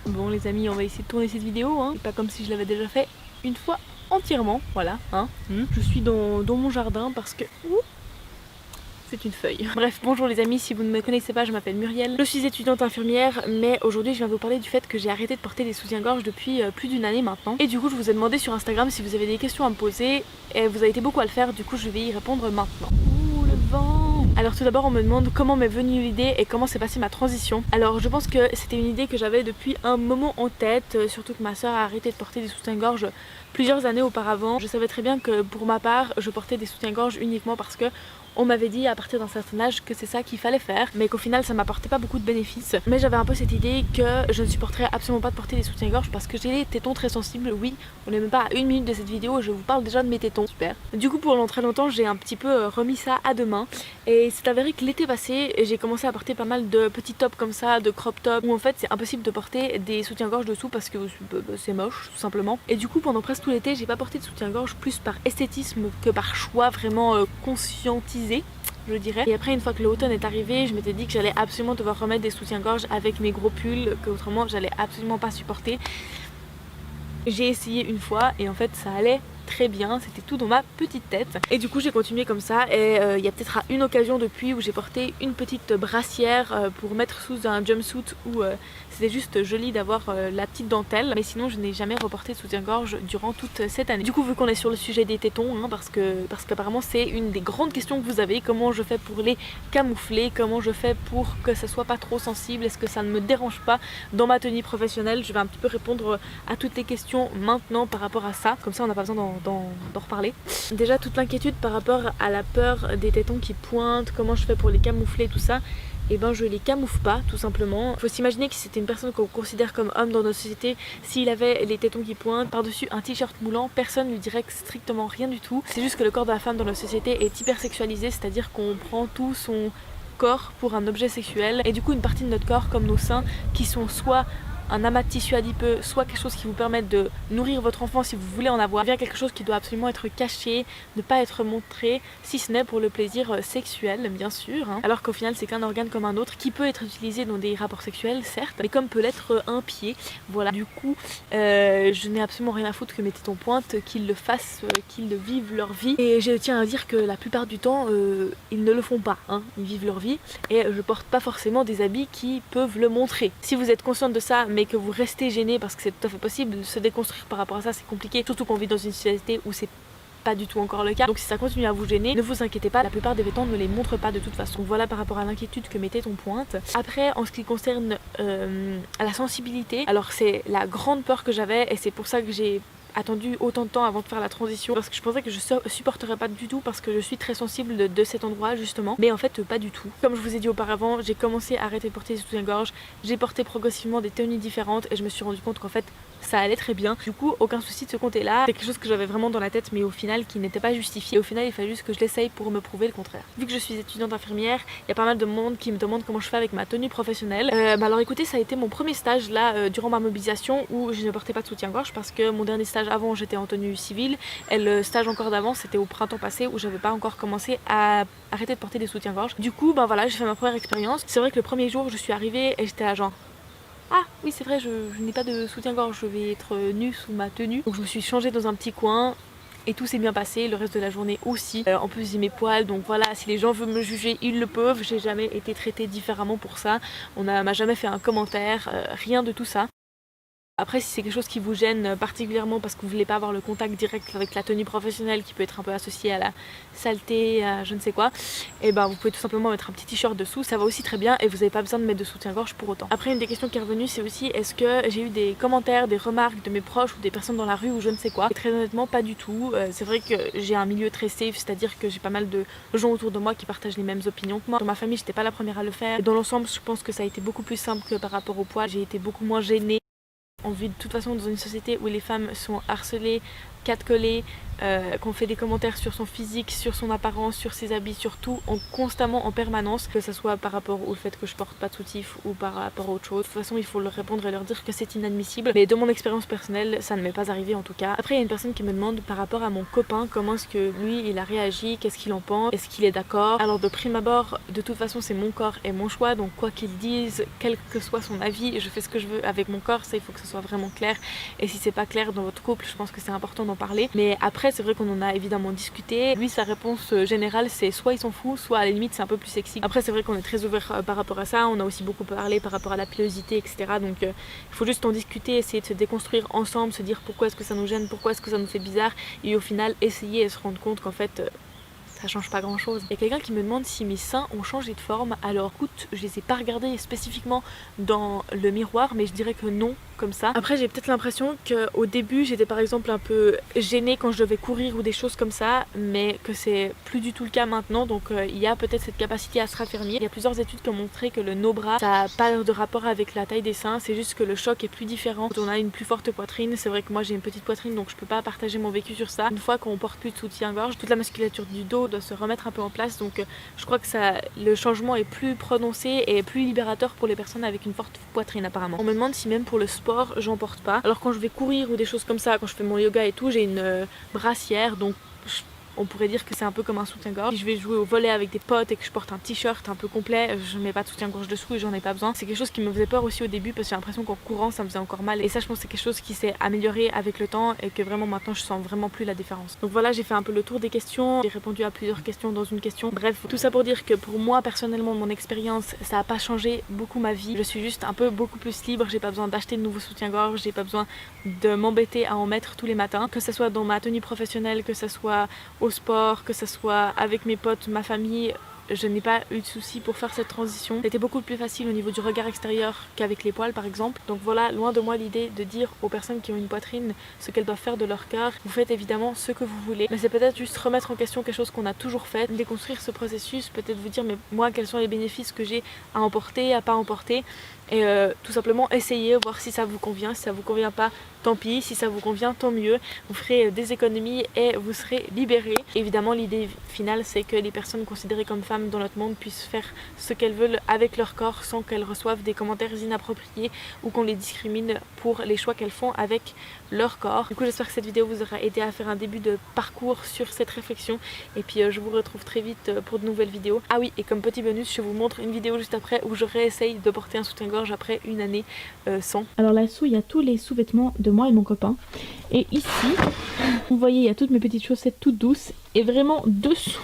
Bon les amis, on va essayer de tourner cette vidéo, hein. C'est pas comme si je l'avais déjà fait une fois entièrement, voilà, hein. Je suis dans mon jardin parce que... c'est une feuille. Bref, bonjour les amis, si vous ne me connaissez pas, je m'appelle Muriel. Je suis étudiante infirmière, mais aujourd'hui je viens vous parler du fait que j'ai arrêté de porter des soutiens-gorge depuis plus d'une année maintenant. Et du coup je vous ai demandé sur Instagram si vous avez des questions à me poser, et vous avez été beaucoup à le faire, du coup je vais y répondre maintenant. Ouh, le vent! Alors tout d'abord on me demande comment m'est venue l'idée et comment s'est passée ma transition. Alors je pense que c'était une idée que j'avais depuis un moment en tête, surtout que ma soeur a arrêté de porter des soutiens-gorge plusieurs années auparavant. Je savais très bien que pour ma part je portais des soutiens-gorge uniquement parce que on m'avait dit à partir d'un certain âge que c'est ça qu'il fallait faire, mais qu'au final ça m'apportait pas beaucoup de bénéfices. Mais j'avais un peu cette idée que je ne supporterais absolument pas de porter des soutiens-gorge parce que j'ai les tétons très sensibles. Oui, on n'est même pas à une minute de cette vidéo et je vous parle déjà de mes tétons. Super. Du coup pour très longtemps j'ai un petit peu remis ça à demain et c'est avéré que l'été passé j'ai commencé à porter pas mal de petits tops comme ça, de crop tops où en fait c'est impossible de porter des soutiens-gorge dessous parce que c'est moche tout simplement. Et du coup pendant presque tout l'été j'ai pas porté de soutien-gorge plus par esthétisme que par choix vraiment conscientisé, je dirais. Et après une fois que l'automne est arrivé, je m'étais dit que j'allais absolument devoir remettre des soutiens-gorge avec mes gros pulls que autrement j'allais absolument pas supporter. J'ai essayé une fois et en fait ça allait très bien, c'était tout dans ma petite tête. Et du coup j'ai continué comme ça et il y a peut-être une occasion depuis où j'ai porté une petite brassière pour mettre sous un jumpsuit où c'était juste joli d'avoir la petite dentelle. Mais sinon je n'ai jamais reporté de soutien-gorge durant toute cette année. Du coup vu qu'on est sur le sujet des tétons, hein, parce qu'apparemment c'est une des grandes questions que vous avez, comment je fais pour les camoufler, comment je fais pour que ça soit pas trop sensible, est-ce que ça ne me dérange pas dans ma tenue professionnelle. Je vais un petit peu répondre à toutes les questions maintenant par rapport à ça, comme ça on n'a pas besoin d'en reparler. Déjà toute l'inquiétude par rapport à la peur des tétons qui pointent, comment je fais pour les camoufler, tout ça, et ben je les camoufle pas tout simplement. Faut s'imaginer que si c'était une personne qu'on considère comme homme dans notre société, s'il avait les tétons qui pointent par-dessus un t-shirt moulant, personne lui dirait strictement rien du tout. C'est juste que le corps de la femme dans notre société est hyper sexualisé, c'est-à-dire qu'on prend tout son corps pour un objet sexuel et du coup une partie de notre corps comme nos seins qui sont soit un amas de tissu adipeux, soit quelque chose qui vous permette de nourrir votre enfant si vous voulez en avoir, bien quelque chose qui doit absolument être caché, ne pas être montré, si ce n'est pour le plaisir sexuel bien sûr, hein. Alors qu'au final c'est qu'un organe comme un autre qui peut être utilisé dans des rapports sexuels certes, mais comme peut l'être un pied. Voilà, du coup je n'ai absolument rien à foutre que mes tétons pointent, qu'ils le fassent, qu'ils le vivent leur vie. Et je tiens à dire que la plupart du temps ils ne le font pas, hein. Ils vivent leur vie et je porte pas forcément des habits qui peuvent le montrer. Si vous êtes consciente de ça mais que vous restez gêné parce que c'est tout à fait possible de se déconstruire par rapport à ça, c'est compliqué, surtout qu'on vit dans une société où c'est pas du tout encore le cas. Donc si ça continue à vous gêner, ne vous inquiétez pas, la plupart des vêtements ne les montrent pas de toute façon. Donc voilà par rapport à l'inquiétude que mes tétons pointent. Après en ce qui concerne la sensibilité, alors c'est la grande peur que j'avais et c'est pour ça que j'ai attendu autant de temps avant de faire la transition, parce que je pensais que je supporterais pas du tout parce que je suis très sensible de cet endroit justement, mais en fait pas du tout. Comme je vous ai dit auparavant, j'ai commencé à arrêter de porter des soutiens-gorge, j'ai porté progressivement des tenues différentes et je me suis rendu compte qu'en fait ça allait très bien. Du coup aucun souci de ce côté là, c'est quelque chose que j'avais vraiment dans la tête mais au final qui n'était pas justifié. Au final il fallait juste que je l'essaye pour me prouver le contraire. Vu que je suis étudiante infirmière, il y a pas mal de monde qui me demande comment je fais avec ma tenue professionnelle. Alors écoutez, ça a été mon premier stage là durant ma mobilisation où je ne portais pas de soutien-gorge parce que mon dernier stage avant j'étais en tenue civile et le stage encore d'avant c'était au printemps passé où j'avais pas encore commencé à arrêter de porter des soutiens-gorge. Du coup ben voilà, j'ai fait ma première expérience. C'est vrai que le premier jour je suis arrivée et j'étais là genre ah oui c'est vrai, je n'ai pas de soutien-gorge, je vais être nue sous ma tenue. Donc je me suis changée dans un petit coin et tout s'est bien passé, le reste de la journée aussi. En plus j'ai mes poils, donc voilà, si les gens veulent me juger ils le peuvent, j'ai jamais été traitée différemment pour ça, on m'a jamais fait un commentaire, rien de tout ça. Après si c'est quelque chose qui vous gêne particulièrement parce que vous voulez pas avoir le contact direct avec la tenue professionnelle qui peut être un peu associée à la saleté, à je ne sais quoi, et ben vous pouvez tout simplement mettre un petit t-shirt dessous, ça va aussi très bien et vous n'avez pas besoin de mettre de soutien-gorge pour autant. Après une des questions qui est revenue c'est aussi est-ce que j'ai eu des commentaires, des remarques de mes proches ou des personnes dans la rue ou je ne sais quoi. Et très honnêtement pas du tout, c'est vrai que j'ai un milieu très safe, c'est-à-dire que j'ai pas mal de gens autour de moi qui partagent les mêmes opinions que moi. Dans ma famille j'étais pas la première à le faire et dans l'ensemble je pense que ça a été beaucoup plus simple que par rapport au poids, j'ai été beaucoup moins gênée. On vit de toute façon dans une société où les femmes sont harcelées catcallé, qu'on fait des commentaires sur son physique, sur son apparence, sur ses habits, sur tout, constamment en permanence, que ce soit par rapport au fait que je porte pas de soutif ou par rapport à autre chose. De toute façon il faut leur répondre et leur dire que c'est inadmissible, mais de mon expérience personnelle ça ne m'est pas arrivé en tout cas. Après il y a une personne qui me demande par rapport à mon copain, comment est-ce que lui il a réagi, qu'est-ce qu'il en pense, est-ce qu'il est d'accord. Alors de prime abord, de toute façon c'est mon corps et mon choix, donc quoi qu'il dise, quel que soit son avis, je fais ce que je veux avec mon corps, ça il faut que ce soit vraiment clair, et si c'est pas clair dans votre couple, je pense que c'est important d'en parler. Mais après c'est vrai qu'on en a évidemment discuté. Lui sa réponse générale c'est soit il s'en fout, soit à la limite c'est un peu plus sexy. Après c'est vrai qu'on est très ouvert par rapport à ça, on a aussi beaucoup parlé par rapport à la pilosité etc. Donc il faut juste en discuter, essayer de se déconstruire ensemble, se dire pourquoi est-ce que ça nous gêne, pourquoi est-ce que ça nous fait bizarre, et au final essayer et se rendre compte qu'en fait ça change pas grand chose. Il y a quelqu'un qui me demande si mes seins ont changé de forme. Alors écoute, je les ai pas regardés spécifiquement dans le miroir, mais je dirais que non, comme ça. Après j'ai peut-être l'impression qu'au début j'étais par exemple un peu gênée quand je devais courir ou des choses comme ça, mais que c'est plus du tout le cas maintenant, donc il y a peut-être cette capacité à se raffermir. Il y a plusieurs études qui ont montré que le no-bras ça n'a pas de rapport avec la taille des seins, c'est juste que le choc est plus différent quand on a une plus forte poitrine. C'est vrai que moi j'ai une petite poitrine donc je peux pas partager mon vécu sur ça. Une fois qu'on porte plus de soutien-gorge, toute la musculature du dos doit se remettre un peu en place, donc je crois que le changement est plus prononcé et plus libérateur pour les personnes avec une forte poitrine apparemment. On me demande si même pour le sport j'en porte pas. Alors quand je vais courir ou des choses comme ça, quand je fais mon yoga et tout, j'ai une brassière, donc on pourrait dire que c'est un peu comme un soutien-gorge. Si je vais jouer au volley avec des potes et que je porte un t-shirt un peu complet, je mets pas de soutien-gorge dessous et j'en ai pas besoin. C'est quelque chose qui me faisait peur aussi au début parce que j'ai l'impression qu'en courant ça me faisait encore mal, et ça je pense que c'est quelque chose qui s'est amélioré avec le temps et que vraiment maintenant je sens vraiment plus la différence. Donc voilà, j'ai fait un peu le tour des questions, j'ai répondu à plusieurs questions dans une question. Bref, tout ça pour dire que pour moi personnellement, mon expérience, ça a pas changé beaucoup ma vie. Je suis juste un peu beaucoup plus libre, j'ai pas besoin d'acheter de nouveaux soutiens-gorge, j'ai pas besoin de m'embêter à en mettre tous les matins, que ce soit dans ma tenue professionnelle, que ce soit au sport, que ce soit avec mes potes, ma famille. Je n'ai pas eu de soucis pour faire cette transition. C'était beaucoup plus facile au niveau du regard extérieur qu'avec les poils par exemple. Donc voilà, loin de moi l'idée de dire aux personnes qui ont une poitrine ce qu'elles doivent faire de leur corps. Vous faites évidemment ce que vous voulez, mais c'est peut-être juste remettre en question quelque chose qu'on a toujours fait, déconstruire ce processus, peut-être vous dire mais moi quels sont les bénéfices que j'ai à emporter, à pas emporter, et tout simplement essayer, voir si ça vous convient. Si ça vous convient pas, tant pis, si ça vous convient, tant mieux. Vous ferez des économies et vous serez libérés. Évidemment l'idée finale c'est que les personnes considérées comme femmes dans notre monde puissent faire ce qu'elles veulent avec leur corps sans qu'elles reçoivent des commentaires inappropriés ou qu'on les discrimine pour les choix qu'elles font avec leur corps. Du coup j'espère que cette vidéo vous aura aidé à faire un début de parcours sur cette réflexion, et puis je vous retrouve très vite pour de nouvelles vidéos. Ah oui, et comme petit bonus je vous montre une vidéo juste après où je réessaye de porter un soutien-gorge après une année sans. Alors là-dessous il y a tous les sous-vêtements de moi et mon copain, et ici vous voyez il y a toutes mes petites chaussettes toutes douces, et vraiment dessous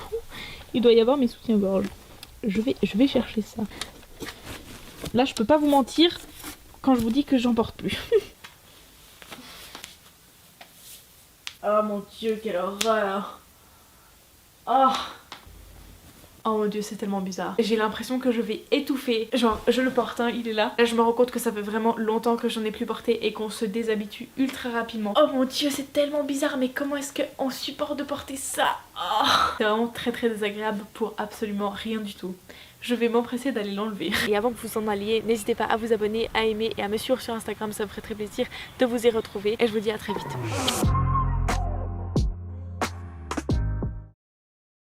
il doit y avoir mes soutiens-gorge. Je vais chercher ça. Là je peux pas vous mentir quand je vous dis que j'en porte plus. Oh mon dieu, quelle horreur. Oh mon dieu, c'est tellement bizarre. J'ai l'impression que je vais étouffer. Genre je le porte hein, il est là. Là je me rends compte que ça fait vraiment longtemps que j'en ai plus porté et qu'on se déshabitue ultra rapidement. Oh mon dieu, c'est tellement bizarre, mais comment est-ce qu'on supporte de porter ça? C'est vraiment très très désagréable pour absolument rien du tout. Je vais m'empresser d'aller l'enlever. Et avant que vous en alliez, n'hésitez pas à vous abonner, à aimer et à me suivre sur Instagram, ça me ferait très plaisir de vous y retrouver. Et je vous dis à très vite.